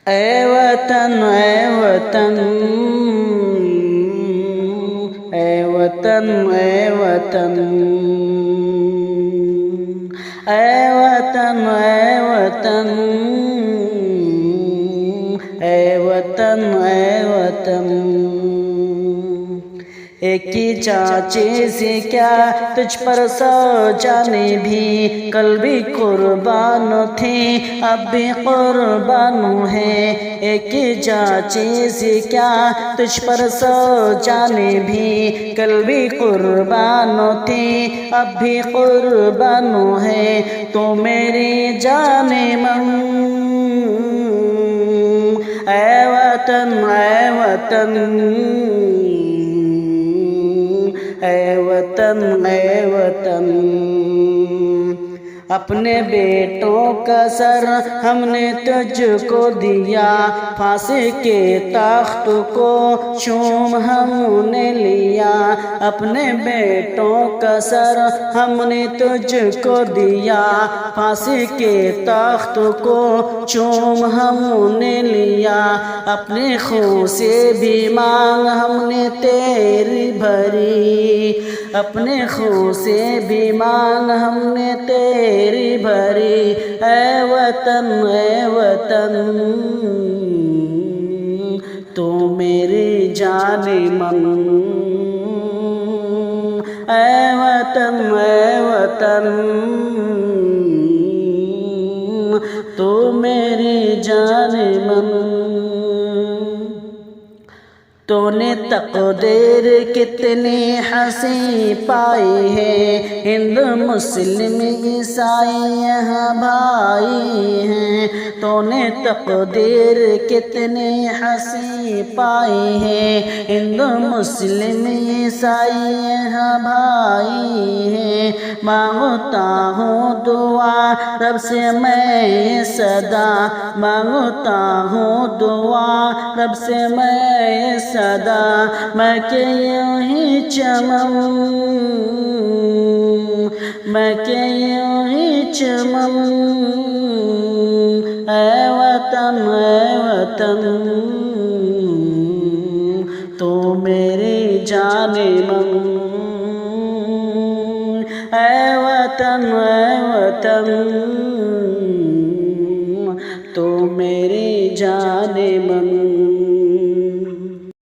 ऐ वतन ऐ वतन ऐ वतन ऐ वतन ऐ वतन ऐ वतन ऐ वतन ऐ वतन। एक ही चाचे से क्या तुझ पर 100 जाने भी कल भी कुर्बान थे अब भी कुर्बान है। एक ही चाचे से क्या तुझ पर 100 जाने भी कल भी कुर्बान थे अब भी कुर्बान है। तो मेरी जाने मन ऐ वतन ऐ वतन ऐ वतन ऐ वतन। अपने बेटों का सर हमने तुझको दिया फांसी के तख्त को चूम हमने लिया। अपने बेटों का सर हमने तुझको दिया फांसी के तख्त को चूम हमने लिया। अपने खून से भी मांग हमने तेरी भरी अपने खून से भी मांग हमने तेरी भरी। ऐ वतन तो मेरी जाने मन। ऐ वतन तो मेरी जाने मन। तूने तकदीर कितनी हंसी पाई है हिंदू मुस्लिम ईसाई यहाँ भाई हैं। तूने तकदीर कितनी हंसी पाई है हिंदू मुस्लिम ईसाई यहाँ भाई हैं। मांगता हूँ दुआ रब से मैं सदा मांगता हूँ दुआ रब से मैं सदा। मैं के यूं ही चमन मैं के यूं ही चमन। ऐ वतन तो मेरी जाने मन। ऐ वतन तो मेरी जाने मन।